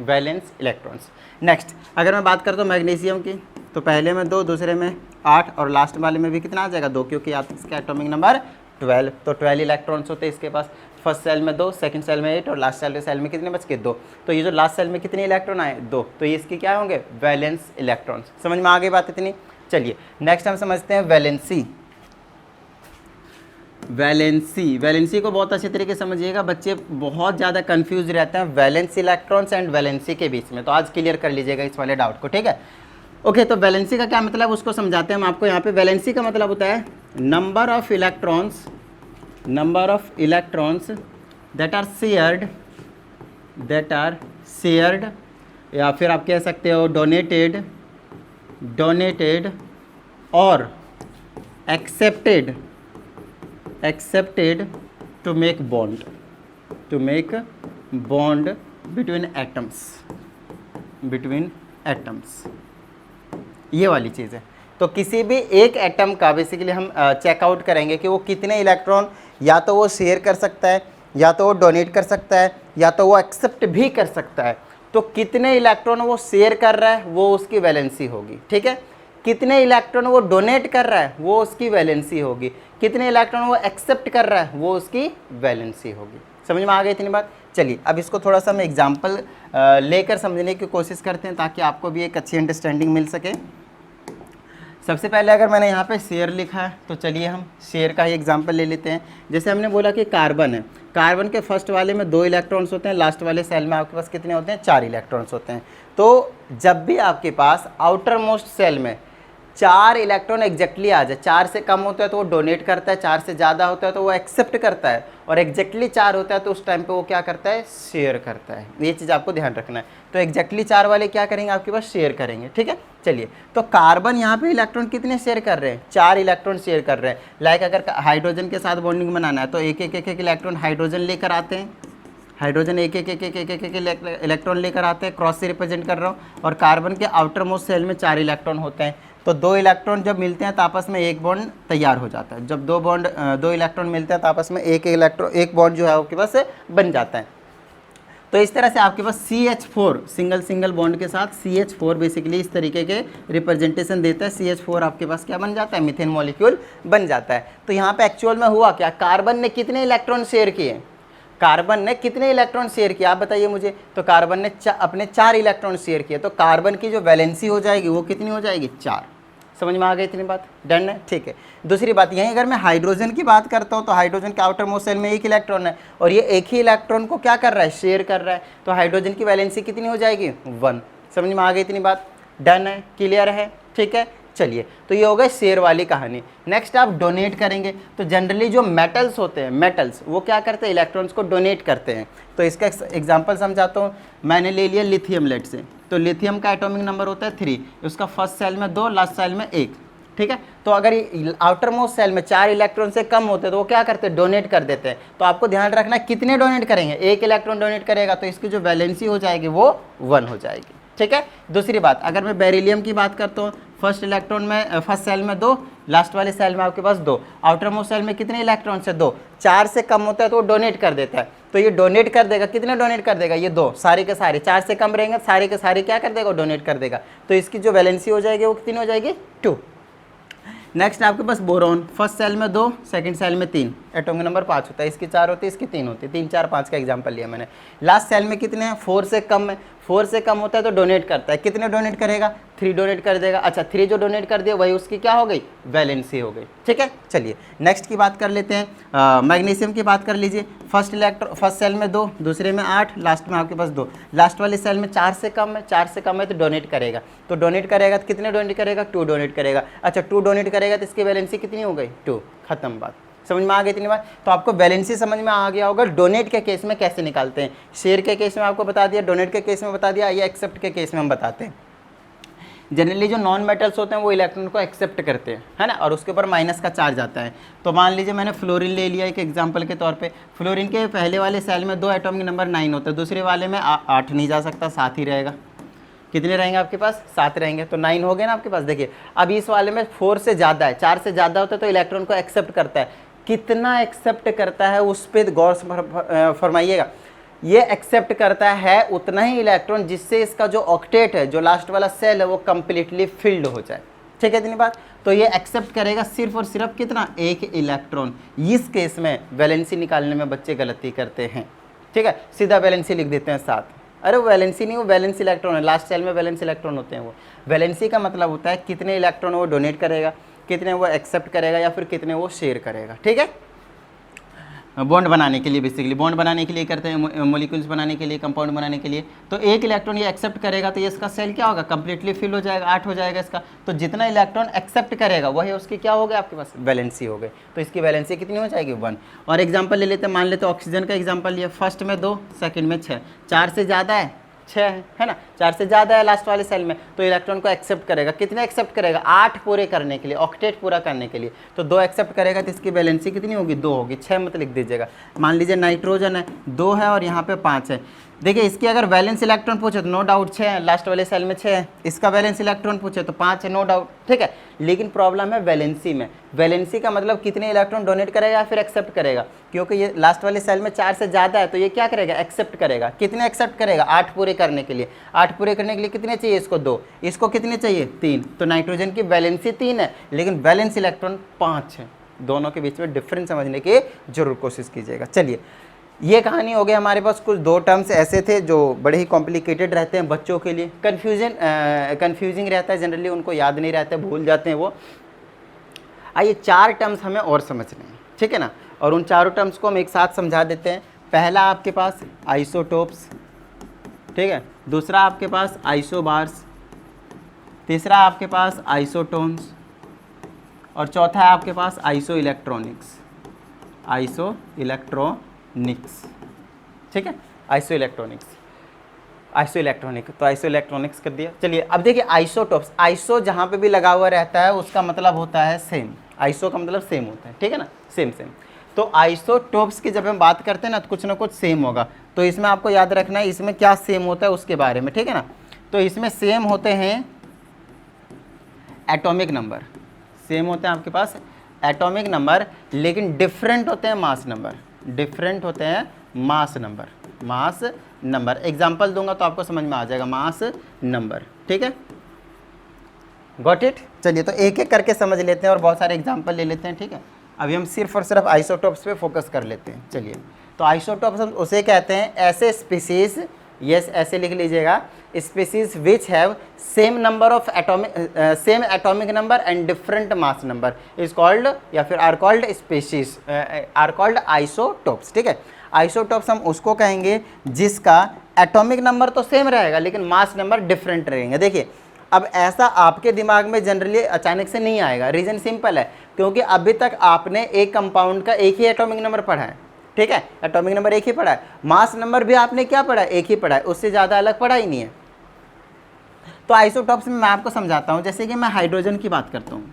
Valence electrons. नेक्स्ट अगर मैं बात करता हूँ मैग्नीशियम की, तो पहले में 2, दूसरे में 8 और लास्ट वाले में भी कितना आ जाएगा? 2, क्योंकि आप इसका एटॉमिक नंबर 12, तो 12 इलेक्ट्रॉन्स होते हैं इसके पास। फर्स्ट सेल में 2, सेकंड सेल में 8 और लास्ट सेल में कितने बच के? 2। तो ये जो लास्ट सेल में कितने इलेक्ट्रॉन आए? 2, तो ये इसके क्या होंगे? Valence electrons. समझ में आ गई बात इतनी? चलिए नेक्स्ट हम समझते हैं वैलेंसी। वैलेंसी को बहुत अच्छे तरीके से समझिएगा, बच्चे बहुत ज़्यादा कंफ्यूज रहते हैं वैलेंस इलेक्ट्रॉन्स एंड वैलेंसी के बीच में, तो आज क्लियर कर लीजिएगा इस वाले डाउट को, ठीक है। ओके, तो वैलेंसी का क्या मतलब उसको समझाते हैं हम आपको। यहाँ पे वैलेंसी का मतलब होता है number of electrons that are shared, या फिर आप कह सकते हो डोनेटेड और accepted to make bond between atoms, ये वाली चीज़ है। तो किसी भी एक एटम का बेसिकली हम चेकआउट करेंगे कि वो कितने इलेक्ट्रॉन या तो वो शेयर कर सकता है, या तो वो डोनेट कर सकता है, या तो वो एक्सेप्ट भी कर सकता है। तो कितने इलेक्ट्रॉन वो शेयर कर रहा है वो उसकी वैलेंसी होगी, ठीक है। कितने इलेक्ट्रॉन वो डोनेट कर रहा है वो उसकी वैलेंसी होगी। कितने इलेक्ट्रॉन वो एक्सेप्ट कर रहा है वो उसकी वैलेंसी होगी। समझ में आ गई इतनी बात? चलिए अब इसको थोड़ा सा हम एग्जाम्पल लेकर समझने की कोशिश करते हैं ताकि आपको भी एक अच्छी अंडरस्टैंडिंग मिल सके। सबसे पहले अगर मैंने यहाँ पे शेयर लिखा है तो चलिए हम शेयर का ही एग्जांपल ले लेते हैं। जैसे हमने बोला कि कार्बन है, कार्बन के फर्स्ट वाले में 2 इलेक्ट्रॉन्स होते हैं, लास्ट वाले सेल में आपके पास कितने होते हैं? 4 इलेक्ट्रॉन्स होते हैं। तो जब भी आपके पास आउटर मोस्ट सेल में 4 इलेक्ट्रॉन एग्जैक्टली आ जाए, 4 से कम होता है तो वो डोनेट करता है, 4 से ज़्यादा होता है तो वो एक्सेप्ट करता है, और एग्जैक्टली 4 होता है तो उस टाइम पे वो क्या करता है? शेयर करता है। ये चीज़ आपको ध्यान रखना है। तो एग्जैक्टली 4 वाले क्या करेंगे? आपके पास शेयर करेंगे, ठीक है। चलिए तो कार्बन यहाँ पे इलेक्ट्रॉन कितने शेयर कर रहे हैं? 4 इलेक्ट्रॉन शेयर कर रहे हैं। लाइक अगर हाइड्रोजन के साथ बॉन्डिंग बनाना है तो एक इलेक्ट्रॉन हाइड्रोजन लेकर आते हैं, हाइड्रोजन एक इलेक्ट्रॉन लेकर आते हैं, क्रॉस से रिप्रेजेंट कर रहा हूँ, और कार्बन के आउटर मोस्ट सेल में 4 इलेक्ट्रॉन होते हैं। तो 2 इलेक्ट्रॉन जब मिलते हैं तो आपस में एक बॉन्ड तैयार हो जाता है। जब 2 इलेक्ट्रॉन मिलते हैं तो आपस में एक बॉन्ड जो है आपके पास बन जाता है। तो इस तरह से आपके पास CH4 सिंगल बॉन्ड के साथ CH4 बेसिकली इस तरीके के रिप्रेजेंटेशन देता है। CH4 आपके पास क्या बन जाता है? मीथेन मॉलिक्यूल बन जाता है। तो यहाँ पे एक्चुअल में हुआ क्या? कार्बन ने कितने इलेक्ट्रॉन शेयर किए? कार्बन ने कितने इलेक्ट्रॉन शेयर किया आप बताइए मुझे? तो कार्बन ने अपने 4 इलेक्ट्रॉन शेयर किए। तो कार्बन की जो वैलेंसी हो जाएगी वो कितनी हो जाएगी? 4। समझ में आ गई इतनी बात? डन है, ठीक है। दूसरी बात यहीं अगर मैं हाइड्रोजन की बात करता हूँ तो हाइड्रोजन के आउटर मोस्ट सेल में 1 इलेक्ट्रॉन है, और ये एक ही इलेक्ट्रॉन को क्या कर रहा है? शेयर कर रहा है। तो हाइड्रोजन की वैलेंसी कितनी हो जाएगी? 1। समझ में आ गई इतनी बात? डन है, क्लियर है, ठीक है। चलिए, तो ये हो गई शेयर वाली कहानी। नेक्स्ट आप डोनेट करेंगे, तो जनरली जो मेटल्स होते हैं, मेटल्स वो क्या करते हैं, इलेक्ट्रॉन्स को डोनेट करते हैं। तो इसका एग्जांपल समझाता हूँ। मैंने ले लिया लिथियम लेट से, तो लिथियम का एटॉमिक नंबर होता है 3, उसका फर्स्ट सेल में 2, लास्ट सेल में 1, ठीक है। तो अगर आउटर मोस्ट सेल में 4 इलेक्ट्रॉन से कम होते हैं तो वो क्या करते हैं, डोनेट कर देते हैं। तो आपको ध्यान रखना कितने डोनेट करेंगे, 1 इलेक्ट्रॉन डोनेट करेगा तो इसकी जो वैलेंसी हो जाएगी वो 1 हो जाएगी, ठीक है। दूसरी बात, अगर मैं बेरिलियम की बात करता हूँ, फर्स्ट इलेक्ट्रॉन में फर्स्ट सेल में 2, लास्ट वाले सेल में आपके पास 2, आउटर मोस्ट सेल में कितने इलेक्ट्रॉन से 2, 4 से कम होता है तो वो डोनेट कर देता है। तो ये डोनेट कर देगा, कितने डोनेट कर देगा, ये 2, सारे के सारे। 4 से कम रहेंगे, सारे के सारे क्या कर देगा, डोनेट कर देगा। तो इसकी जो वैलेंसी हो जाएगी वो कितनी हो जाएगी, 2। नेक्स्ट आपके पास बोरॉन, फर्स्ट सेल में 2, सेकंड सेल में 3, एटॉमिक नंबर 5 होता है, इसकी 4 होती है, इसकी 3 होती है, 3 4 5 का एग्जांपल लिया मैंने। लास्ट सेल में कितने हैं, 4 से कम है, 4 से कम होता है तो डोनेट करता है, कितने डोनेट करेगा, 3 डोनेट कर देगा। अच्छा, 3 जो डोनेट कर दिया वही उसकी क्या हो गई, वैलेंसी हो गई, ठीक है। चलिए नेक्स्ट की बात कर लेते हैं। मैग्नीशियम की बात कर लीजिए, फर्स्ट सेल में 2, दूसरे में 8, लास्ट में आपके पास 2, लास्ट वाले सेल में 4 से कम है, 4 से कम है तो डोनेट करेगा। तो डोनेट करेगा तो कितने डोनेट करेगा, 2 डोनेट करेगा। अच्छा, 2 डोनेट करेगा तो इसकी वैलेंसी कितनी हो गई, 2, खत्म बात। समझ में आ गई इतनी बात। तो आपको वैलेंसी समझ में आ गया होगा डोनेट के केस में कैसे निकालते हैं। शेयर के केस में आपको बता दिया, डोनेट के केस में बता दिया, या एक्सेप्ट के केस में हम बताते हैं। जनरली जो नॉन मेटल्स होते हैं वो इलेक्ट्रॉन को एक्सेप्ट करते हैं, है ना, और उसके ऊपर माइनस का चार्ज आता है। तो मान लीजिए मैंने फ्लोरीन ले लिया एक एग्जांपल के तौर पे। फ्लोरीन के पहले वाले सेल में 2 एटॉमिक नंबर 9 होते हैं, दूसरे वाले में 8 नहीं जा सकता, 7 ही रहेगा। कितने रहेंगे आपके पास, 7 रहेंगे, तो 9 हो गए ना आपके पास। देखिए अब इस वाले में 4 से ज़्यादा है, 4 से ज़्यादा होता है तो इलेक्ट्रॉन को एक्सेप्ट करता है। कितना एक्सेप्ट करता है उस पर गौर फरमाइएगा। ये एक्सेप्ट करता है उतना ही इलेक्ट्रॉन जिससे इसका जो ऑक्टेट है, जो लास्ट वाला सेल है, वो कम्प्लीटली फिल्ड हो जाए, ठीक है इतनी बात। तो ये एक्सेप्ट करेगा सिर्फ और सिर्फ कितना, 1 इलेक्ट्रॉन। इस केस में वैलेंसी निकालने में बच्चे गलती करते हैं, ठीक है, सीधा वैलेंसी लिख देते हैं 7। अरे वो वैलेंसी नहीं, वो वैलेंस इलेक्ट्रॉन है, लास्ट सेल में वैलेंस इलेक्ट्रॉन होते हैं। वो वैलेंसी का मतलब होता है कितने इलेक्ट्रॉन वो डोनेट करेगा, कितने वो एक्सेप्ट करेगा, या फिर कितने वो शेयर करेगा, ठीक है। बॉन्ड बनाने के लिए, बेसिकली बॉन्ड बनाने के लिए करते हैं, मॉलिक्यूल्स बनाने के लिए, कंपाउंड बनाने के लिए। तो 1 इलेक्ट्रॉन ये एक्सेप्ट करेगा तो ये इसका सेल क्या होगा, कंप्लीटली फिल हो जाएगा, 8 हो जाएगा इसका। तो जितना इलेक्ट्रॉन एक्सेप्ट करेगा वही उसकी क्या हो गया आपके पास, वैलेंसी हो गई। तो इसकी वैलेंसी कितनी हो जाएगी, 1। और एग्जाम्पल ले लेते हैं, मान लेते हैं ऑक्सीजन का एग्जाम्पल लिया, फर्स्ट में 2, सेकेंड में 6, 4 से ज़्यादा है, 6 है ना, 4 से ज़्यादा है लास्ट वाले सेल में, तो इलेक्ट्रॉन को एक्सेप्ट करेगा। कितने एक्सेप्ट करेगा, 8 पूरे करने के लिए, ऑक्टेट पूरा करने के लिए। तो 2 एक्सेप्ट करेगा तो इसकी वैलेंसी कितनी होगी, 2 होगी, 6 मत लिख दीजिएगा। मान लीजिए नाइट्रोजन है, 2 है और यहाँ पे 5 है। देखिए इसकी अगर वैलेंस इलेक्ट्रॉन पूछे तो नो डाउट 6 है, लास्ट वाले सेल में 6 है। इसका वैलेंस इलेक्ट्रॉन पूछे तो 5 है, नो डाउट, ठीक है। लेकिन प्रॉब्लम है वैलेंसी में। वैलेंसी का मतलब कितने इलेक्ट्रॉन डोनेट करेगा या फिर एक्सेप्ट करेगा, क्योंकि ये लास्ट वाले सेल में 4 से ज़्यादा है तो ये क्या करेगा, एक्सेप्ट करेगा। कितने एक्सेप्ट करेगा, 8 पूरे करने के लिए। 8 पूरे करने के लिए कितने चाहिए इसको, 2, इसको कितने चाहिए, 3। तो नाइट्रोजन की वैलेंसी 3 है लेकिन वैलेंस इलेक्ट्रॉन 5 है। दोनों के बीच में डिफरेंस समझने की जरूर कोशिश कीजिएगा। चलिए ये कहानी हो गई। हमारे पास कुछ 2 टर्म्स ऐसे थे जो बड़े ही कॉम्प्लिकेटेड रहते हैं बच्चों के लिए, कन्फ्यूजिंग रहता है, जनरली उनको याद नहीं रहता है, भूल जाते हैं वो। आइए 4 टर्म्स हमें और समझने हैं, ठीक है ना, और उन चारों टर्म्स को हम एक साथ समझा देते हैं। पहला आपके पास आइसोटोप्स, ठीक है, दूसरा आपके पास आइसोबार्स, तीसरा आपके पास आइसोटोन्स, और चौथा है आपके पास आइसो इलेक्ट्रॉनिक्स, ठीक है, आइसो इलेक्ट्रॉनिक। तो आइसो इलेक्ट्रॉनिक्स कर दिया। चलिए अब देखिए आइसोटोप्स, आइसो जहाँ पे भी लगा हुआ रहता है उसका मतलब होता है सेम, आइसो का मतलब सेम होता है, ठीक है ना, सेम। तो आइसोटोप्स की जब हम बात करते हैं ना तो कुछ ना कुछ सेम होगा। तो इसमें आपको याद रखना है इसमें क्या सेम होता है उसके बारे में, ठीक है ना। तो इसमें सेम होते हैं एटॉमिक नंबर, सेम होते हैं आपके पास एटॉमिक नंबर, लेकिन डिफरेंट होते हैं मास नंबर, डिफरेंट होते हैं मास नंबर। एग्जांपल दूंगा तो आपको समझ में आ जाएगा, मास नंबर, ठीक है, गॉट इट। चलिए तो एक एक करके समझ लेते हैं और बहुत सारे एग्जांपल ले लेते हैं, ठीक है। अभी हम सिर्फ और सिर्फ आइसोटोप्स पे फोकस कर लेते हैं। चलिए तो आइसोटोप्स हम उसे कहते हैं ऐसे स्पीसीज, यस ऐसे लिख लीजिएगा, species which have same number of same atomic number and different mass number is called, या फिर are called species, are called isotopes, ठीक है। आइसोटोप्स हम उसको कहेंगे जिसका एटॉमिक नंबर तो सेम रहेगा लेकिन मास नंबर डिफरेंट रहेंगे। देखिए अब ऐसा आपके दिमाग में जनरली अचानक से नहीं आएगा, रीज़न सिंपल है, क्योंकि अभी तक आपने एक कंपाउंड का एक ही एटॉमिक नंबर पढ़ा है, ठीक है, एटॉमिक नंबर एक ही पढ़ा है, मास नंबर भी आपने क्या पढ़ा है, एक ही पढ़ा है, उससे ज़्यादा अलग पढ़ा ही नहीं है। तो आइसोटॉप्स में मैं आपको समझाता हूँ, जैसे कि मैं हाइड्रोजन की बात करता हूँ।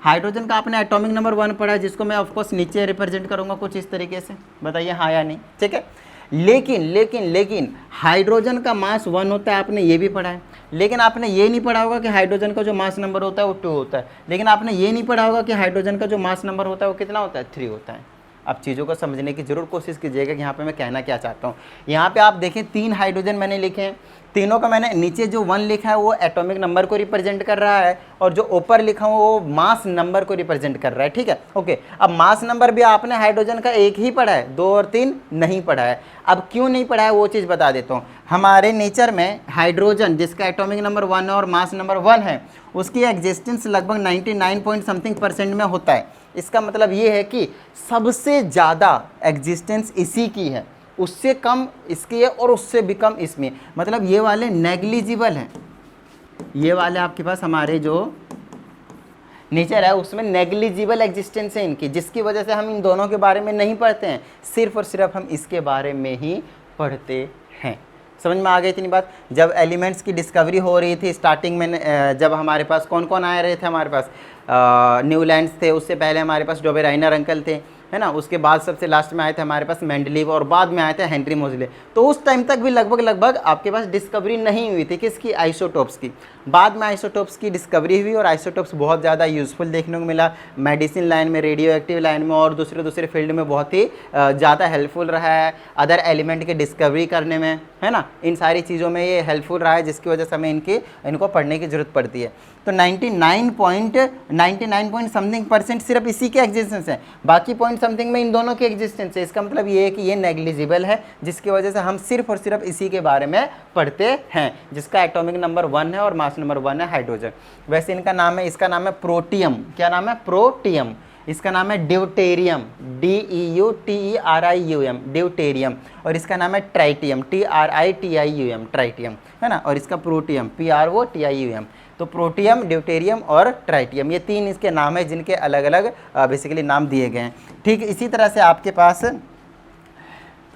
हाइड्रोजन का आपने एटॉमिक नंबर 1 पढ़ा है, जिसको मैं ऑफकोर्स नीचे रिप्रेजेंट करूँगा कुछ इस तरीके से, बताइए हाँ या नहीं, ठीक है। लेकिन हाइड्रोजन का मास 1 होता है, आपने ये भी पढ़ा है, लेकिन आपने ये नहीं पढ़ा होगा कि हाइड्रोजन का जो मास नंबर होता है वो 2 होता है, लेकिन आपने ये नहीं पढ़ा होगा कि हाइड्रोजन का जो मास नंबर होता है वो कितना होता है, 3 होता है। आप चीज़ों को समझने की जरूर कोशिश कीजिएगा कि यहाँ पे मैं कहना क्या चाहता हूँ। यहाँ पे आप देखें 3 हाइड्रोजन मैंने लिखे हैं, तीनों का मैंने नीचे जो 1 लिखा है वो एटॉमिक नंबर को रिप्रेजेंट कर रहा है, और जो ऊपर लिखा हुआ वो मास नंबर को रिप्रेजेंट कर रहा है, ठीक है, ओके। अब मास नंबर भी आपने हाइड्रोजन का एक ही पढ़ा है, 2 और 3 नहीं पढ़ा है। अब क्यों नहीं पढ़ा है वो चीज़ बता देता हूँ। हमारे नेचर में हाइड्रोजन जिसका एटॉमिक नंबर 1 और मास नंबर 1 है, उसकी एग्जिस्टेंस लगभग 99% में होता है। इसका मतलब ये है कि सबसे ज़्यादा एग्जिस्टेंस इसी की है, उससे कम इसकी है और उससे भी कम इसमें, मतलब ये वाले नेग्लिजिबल हैं, ये वाले आपके पास हमारे जो नेचर है उसमें नेग्लिजिबल एग्जिस्टेंस है इनकी, जिसकी वजह से हम इन दोनों के बारे में नहीं पढ़ते हैं, सिर्फ और सिर्फ हम इसके बारे में ही पढ़ते हैं। समझ में आ गई इतनी बात। जब एलिमेंट्स की डिस्कवरी हो रही थी स्टार्टिंग में, जब हमारे पास कौन कौन आ रहे थे, हमारे पास न्यूलैंड्स थे, उससे पहले हमारे पास डोबेराइनर अंकल थे, है ना, उसके बाद सबसे लास्ट में आए थे हमारे पास मेंडलीव, और बाद में आए थे हेनरी मोज़ले। तो उस टाइम तक भी लगभग आपके पास डिस्कवरी नहीं हुई थी किसकी, आइसोटोप्स की। बाद में आइसोटोप्स की डिस्कवरी हुई और आइसोटोप्स बहुत ज़्यादा यूज़फुल देखने को मिला, मेडिसिन लाइन में, रेडियो एक्टिव लाइन में और दूसरे फील्ड में बहुत ही ज़्यादा हेल्पफुल रहा है, अदर एलिमेंट की डिस्कवरी करने में, है ना, इन सारी चीज़ों में ये हेल्पफुल रहा है, जिसकी वजह से हमें इनको पढ़ने की ज़रूरत पड़ती है। तो 99 समथिंग परसेंट सिर्फ इसी के एग्जिस्टेंस है, बाकी पॉइंट समथिंग में इन दोनों की एग्जिस्टेंस है। इसका मतलब ये है कि ये नेग्लिजिबल है, जिसकी वजह से हम सिर्फ और सिर्फ इसी के बारे में पढ़ते हैं, जिसका एटॉमिक नंबर 1 है और मास नंबर 1 है, हाइड्रोजन। वैसे इनका नाम है, इसका नाम है प्रोटियम। क्या नाम है, प्रोटियम। इसका नाम है ड्यूटेरियम, DEUTERIUM, ड्यूटेरियम। और इसका नाम है ट्राइटियम, TRITIUM, ट्राइटियम, है ना, और इसका प्रोटियम, PROTIUM। तो प्रोटियम, ड्यूटेरियम और ट्राइटियम, ये 3 इसके नाम है, जिनके अलग अलग बेसिकली नाम दिए गए हैं। ठीक इसी तरह से आपके पास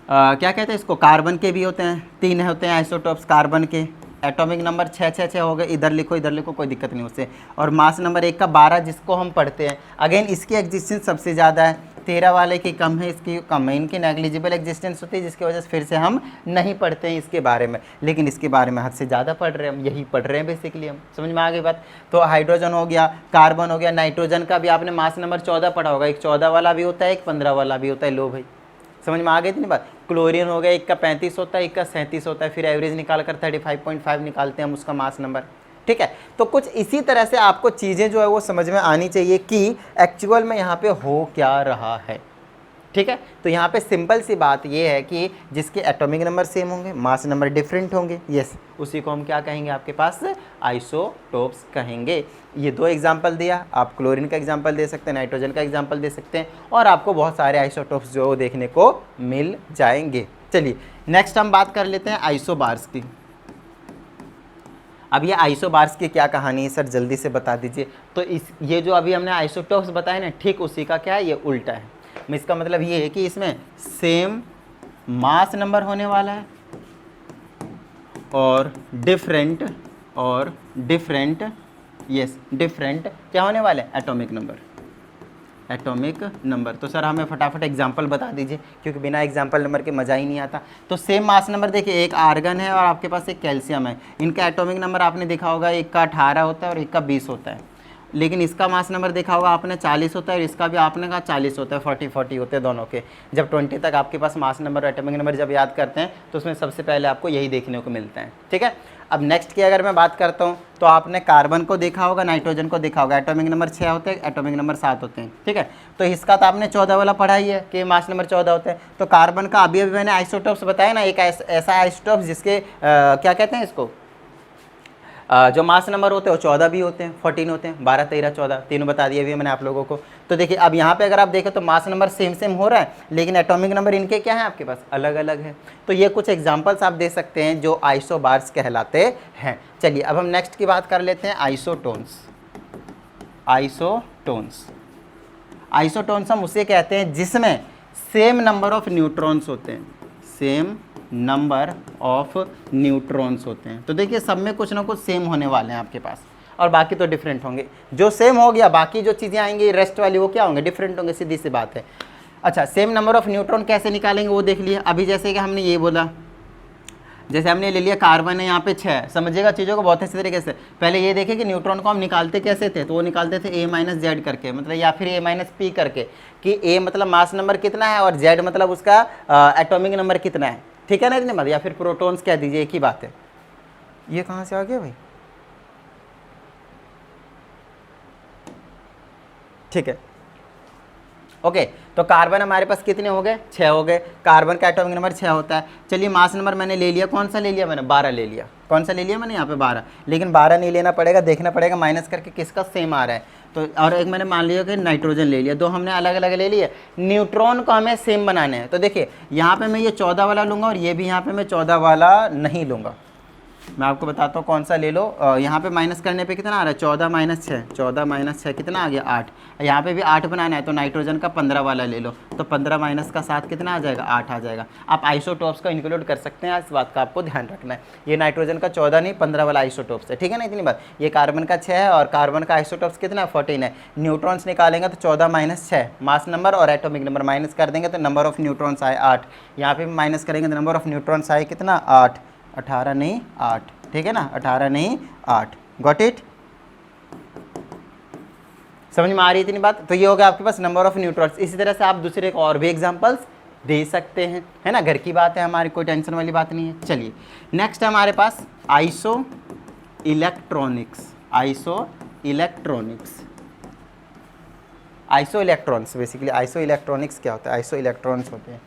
क्या कहते हैं इसको, कार्बन के भी होते हैं, 3 होते हैं आइसोटोप्स कार्बन के, एटॉमिक नंबर 6 हो गए, इधर लिखो कोई दिक्कत नहीं उससे, और मास नंबर 1 का 12 जिसको हम पढ़ते हैं। अगेन इसकी एग्जिस्टेंस सबसे ज़्यादा है, 13 वाले की कम है, इसकी कम है, इनकी नेग्लिजिबल एग्जिस्टेंस होती है, जिसकी वजह से फिर से हम नहीं पढ़ते हैं इसके बारे में, लेकिन इसके बारे में हद से ज़्यादा पढ़ रहे हैं हम, यही पढ़ रहे हैं बेसिकली हम। समझ में आ गई बात। तो हाइड्रोजन हो गया, कार्बन हो गया, नाइट्रोजन का भी आपने मास नंबर 14 पढ़ा होगा, एक 14 वाला भी होता है, एक 15 वाला भी होता है। लो भाई समझ में आ गई इतनी बात। क्लोरीन हो गया, एक का 35 होता है, एक का 37 होता है, फिर एवरेज निकाल कर 35.5 निकालते हैं हम उसका मास नंबर, ठीक है। तो कुछ इसी तरह से आपको चीज़ें जो है वो समझ में आनी चाहिए कि एक्चुअल में यहाँ पे हो क्या रहा है, ठीक है। तो यहाँ पे सिंपल सी बात ये है कि जिसके एटॉमिक नंबर सेम होंगे, मास नंबर डिफरेंट होंगे, यस, उसी को हम क्या कहेंगे, आपके पास आइसोटोप्स कहेंगे। ये 2 एग्जाम्पल दिया, आप क्लोरीन का एग्जाम्पल दे सकते हैं, नाइट्रोजन का एग्जाम्पल दे सकते हैं, और आपको बहुत सारे आइसोटोप्स जो देखने को मिल जाएंगे। चलिए नेक्स्ट हम बात कर लेते हैं आइसोबार्स की। अब ये आइसोबार्स की क्या कहानी है सर, जल्दी से बता दीजिए। तो ये जो अभी हमने आइसोटोप्स बताए ना, ठीक उसी का क्या है, ये उल्टा है। इसका मतलब ये है कि इसमें सेम मास नंबर होने वाला है और डिफरेंट डिफरेंट क्या होने वाले हैं, एटॉमिक नंबर। तो सर हमें फटाफट एग्जांपल बता दीजिए, क्योंकि बिना एग्जांपल नंबर के मज़ा ही नहीं आता। तो सेम मास नंबर देखिए, एक आर्गन है और आपके पास एक कैल्शियम है, इनका एटॉमिक नंबर आपने देखा होगा, एक का 18 होता है और एक का 20 होता है। लेकिन इसका मास नंबर देखा होगा आपने 40 होता है और इसका भी आपने कहा 40 होता है, 40 होते हैं दोनों के। जब 20 तक आपके पास मास नंबर और एटॉमिक नंबर जब याद करते हैं तो उसमें सबसे पहले आपको यही देखने को मिलता है, ठीक है। अब नेक्स्ट की अगर मैं बात करता हूँ तो आपने कार्बन को देखा होगा, नाइट्रोजन को देखा होगा, एटॉमिक नंबर 6 होते हैं, एटॉमिक नंबर 7 होते हैं, ठीक है। तो इसका तो आपने 14 वाला पढ़ा ही है कि मास नंबर 14 होते हैं। तो कार्बन का अभी मैंने आइसोटोप्स बताया ना, एक ऐसा आइसोटोप्स जिसके क्या कहते हैं इसको, जो मास नंबर होते हैं वो 14 भी होते हैं, 14 होते हैं, 12, 13, 14 तीनों बता दिए भी मैंने आप लोगों को। तो देखिए अब यहाँ पे अगर आप देखें तो मास नंबर सेम सेम हो रहा है, लेकिन एटॉमिक नंबर इनके क्या है आपके पास, अलग अलग है। तो ये कुछ एग्जाम्पल्स आप दे सकते हैं जो आइसोबार्स कहलाते हैं। चलिए अब हम नेक्स्ट की बात कर लेते हैं, आइसोटोन्स। आइसोटोन्स, आइसोटोन्स हम उसे कहते हैं जिसमें सेम नंबर ऑफ न्यूट्रॉन्स होते हैं, सेम नंबर ऑफ न्यूट्रॉन्स होते हैं। तो देखिए सब में कुछ ना कुछ सेम होने वाले हैं आपके पास, और बाकी तो डिफरेंट होंगे। जो सेम हो गया, बाकी जो चीज़ें आएंगी रेस्ट वाली वो क्या होंगे, डिफरेंट होंगे, सीधी सी बात है। अच्छा, सेम नंबर ऑफ न्यूट्रॉन कैसे निकालेंगे वो देख लिए। अभी जैसे कि हमने ये बोला, जैसे हमने ले लिया कार्बन है यहाँ पे 6, समझिएगा चीज़ों को बहुत अच्छे तरीके से। पहले ये देखें कि न्यूट्रॉन को हम निकालते कैसे थे, तो वो निकालते थे A-Z करके, मतलब या फिर A-P करके, कि A मतलब मास नंबर कितना है और Z मतलब उसका एटॉमिक नंबर कितना है, ठीक है ना इतने मतलब, या फिर प्रोटॉन्स कह दीजिए, एक ही बात है। ये कहाँ से आ गया भाई, ठीक है ओके। तो कार्बन हमारे पास कितने हो गए, 6 हो गए। कार्बन का एटॉमिक नंबर 6 होता है। चलिए मास नंबर मैंने ले लिया, कौन सा ले लिया मैंने, 12 ले लिया। कौन सा ले लिया मैंने यहाँ पे 12, लेकिन 12 नहीं लेना पड़ेगा, देखना पड़ेगा माइनस करके किसका सेम आ रहा है। तो और एक मैंने मान लिया कि नाइट्रोजन ले लिया, दो हमने अलग अलग ले लिए। न्यूट्रॉन को हमें सेम बनाने हैं, तो देखिए यहाँ पे मैं ये 14 वाला लूँगा और ये भी यहाँ पे मैं 14 वाला नहीं लूँगा। मैं आपको बताता हूँ कौन सा ले लो। यहाँ पे माइनस करने पे कितना आ रहा है, 14 माइनस 6, 14 माइनस 6 कितना आ गया, 8। यहाँ पे भी 8 बनाना है, तो नाइट्रोजन का 15 वाला ले लो, तो 15 माइनस का 7 कितना आ जाएगा, 8 आ जाएगा। आप आइसोटोप्स को इंक्लूड कर सकते हैं, इस बात का आपको ध्यान रखना है। ये नाइट्रोजन का 14 नहीं 15 वाला आइसोटोप्स है, ठीक है ना, इतनी बात। ये कार्बन का 6 है और कार्बन का आइसोटोप्स कितना है, 14 है। न्यूट्रॉन्स निकालेंगे तो 14 माइनस 6, मास नंबर और एटॉमिक नंबर माइनस कर देंगे तो नंबर ऑफ न्यूट्रॉन्स आए 8। यहाँ पे माइनस करेंगे तो नंबर ऑफ न्यूट्रॉन्स आए कितना, 8, 18 नहीं 8, ठीक है ना, 18 नहीं 8। गॉट इट, समझ में आ रही है इतनी बात। तो ये हो गया आपके पास नंबर ऑफ न्यूट्रॉन्स। इसी तरह से आप दूसरे को और भी एग्जांपल्स दे सकते हैं, है ना, घर की बात है हमारी, कोई टेंशन वाली बात नहीं है। चलिए नेक्स्ट है हमारे पास isoelectronics. Isoelectronics, isoelectrons, basically isoelectronics क्या होता है, आइसो इलेक्ट्रॉन्स होते हैं,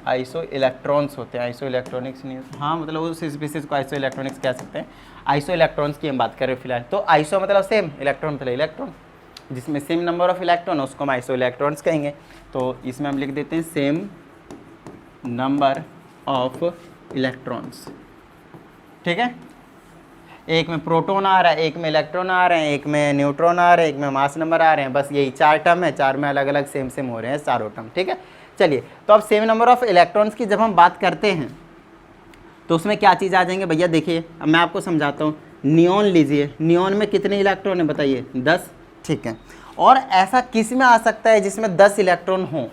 आइसो इलेक्ट्रॉन्स होते हैं, आइसो इलेक्ट्रॉनिक्स नहीं होते। हाँ मतलब उस स्पीसीज को आइसो इलेक्ट्रॉनिक्स कह सकते हैं। आइसो इलेक्ट्रॉन्स की हम बात कर रहे हैं फिलहाल। तो आइसो मतलब सेम, इलेक्ट्रॉन मतलब इलेक्ट्रॉन, जिसमें सेम नंबर ऑफ इलेक्ट्रॉन उसको हम आइसो इलेक्ट्रॉन्स कहेंगे। तो इसमें हम लिख देते हैं सेम नंबर ऑफ इलेक्ट्रॉन्स, ठीक है। एक में प्रोटॉन आ रहा है, एक में इलेक्ट्रॉन आ रहे हैं, एक में न्यूट्रॉन आ रहे हैं, एक में मास नंबर आ रहे हैं, बस यही 4 टर्म है, 4 में अलग अलग सेम सेम हो रहे हैं चारों टर्म, ठीक है। चलिए तो अब सेम नंबर ऑफ इलेक्ट्रॉन्स की जब हम बात करते हैं तो उसमें क्या चीज़ आ जाएंगे भैया, देखिए अब मैं आपको समझाता हूँ। नियॉन लीजिए, नियॉन में कितने इलेक्ट्रॉन है बताइए, 10, ठीक है। और ऐसा किस में आ सकता है जिसमें 10 इलेक्ट्रॉन हों,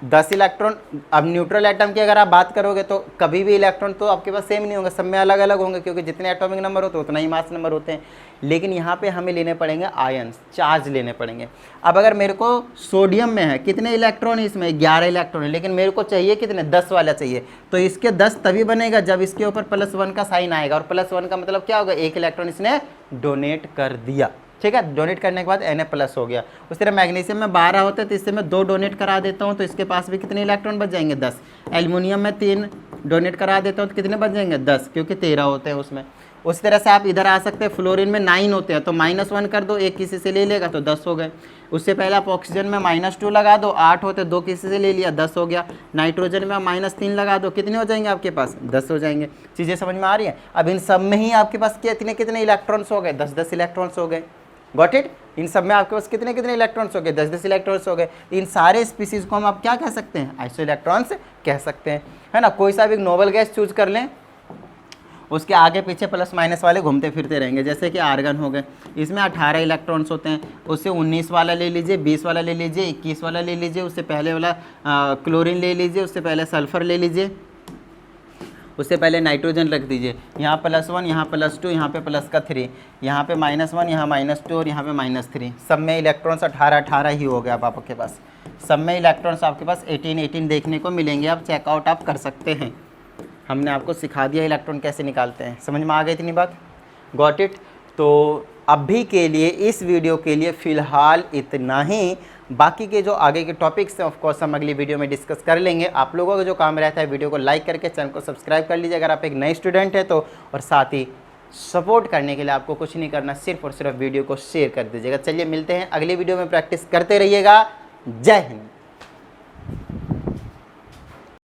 10 इलेक्ट्रॉन। अब न्यूट्रल एटम की अगर आप बात करोगे तो कभी भी इलेक्ट्रॉन तो आपके पास सेम नहीं होंगे, सब में अलग अलग होंगे, क्योंकि जितने एटॉमिक नंबर होते हैं उतना ही मास नंबर होते हैं। लेकिन यहाँ पे हमें लेने पड़ेंगे आयंस, चार्ज लेने पड़ेंगे। अब अगर मेरे को सोडियम में है, कितने इलेक्ट्रॉन है इसमें, 11 इलेक्ट्रॉन है, लेकिन मेरे को चाहिए कितने, 10 वाला चाहिए। तो इसके 10 तभी बनेगा जब इसके ऊपर +1 का साइन आएगा, और +1 का मतलब क्या होगा, 1 इलेक्ट्रॉन इसने डोनेट कर दिया, ठीक है। डोनेट करने के बाद Na+ हो गया। उस तरह मैग्नीशियम में 12 होते हैं तो इससे मैं 2 डोनेट करा देता हूँ, तो इसके पास भी कितने इलेक्ट्रॉन बच जाएंगे, 10। एल्युमिनियम में 3 डोनेट करा देता हूँ तो कितने बच जाएंगे, 10, क्योंकि 13 होते हैं उसमें। उस तरह से आप इधर आ सकते हैं, फ्लोरीन में 9 होते हैं तो -1 कर दो, एक किसी से ले लेगा तो 10 हो गए। उससे पहले आप ऑक्सीजन में -2 लगा दो, 8 होते, 2 किसी से ले लिया, 10 हो गया। नाइट्रोजन में -3 लगा दो, कितने हो जाएंगे आपके पास, 10 हो जाएंगे। चीज़ें समझ में आ रही है। अब इन सब में ही आपके पास कितने कितने इलेक्ट्रॉन्स हो गए, 10-10 इलेक्ट्रॉन्स हो गए। गॉट इट, इन सब में आपके पास कितने कितने इलेक्ट्रॉन्स हो गए, 10-10 इलेक्ट्रॉन्स हो गए। इन सारे स्पीसीज को हम आप क्या कह सकते हैं, आइसो इलेक्ट्रॉन्स कह सकते हैं, है ना। कोई सा भी नोबल गैस चूज कर लें, उसके आगे पीछे +- वाले घूमते फिरते रहेंगे। जैसे कि आर्गन हो गए, इसमें 18 इलेक्ट्रॉन्स होते हैं, उससे 19 वाला ले लीजिए, 20 वाला ले लीजिए, 21 वाला ले लीजिए, उससे पहले वाला क्लोरीन ले लीजिए, उससे पहले सल्फर ले लीजिए, उससे पहले नाइट्रोजन रख दीजिए। यहाँ +1, यहाँ +2, यहाँ पे +3, यहाँ पे -1, यहाँ -2 और यहाँ पे -3। सब में इलेक्ट्रॉन्स 18 ही हो गया अब आपके पास। सब में इलेक्ट्रॉन्स आपके पास 18 देखने को मिलेंगे। आप चेकआउट आप कर सकते हैं, हमने आपको सिखा दिया इलेक्ट्रॉन कैसे निकालते हैं। समझ में आ गई इतनी बात, गॉट इट। तो अभी के लिए इस वीडियो के लिए फ़िलहाल इतना ही। बाकी के जो आगे के टॉपिक्स हैं ऑफकोर्स हम अगली वीडियो में डिस्कस कर लेंगे। आप लोगों का जो काम रहता है वीडियो को लाइक करके चैनल को सब्सक्राइब कर लीजिए अगर आप एक नए स्टूडेंट है तो, और साथ ही सपोर्ट करने के लिए आपको कुछ नहीं करना, सिर्फ और सिर्फ वीडियो को शेयर कर दीजिएगा। चलिए मिलते हैं अगली वीडियो में, प्रैक्टिस करते रहिएगा। जय हिंद।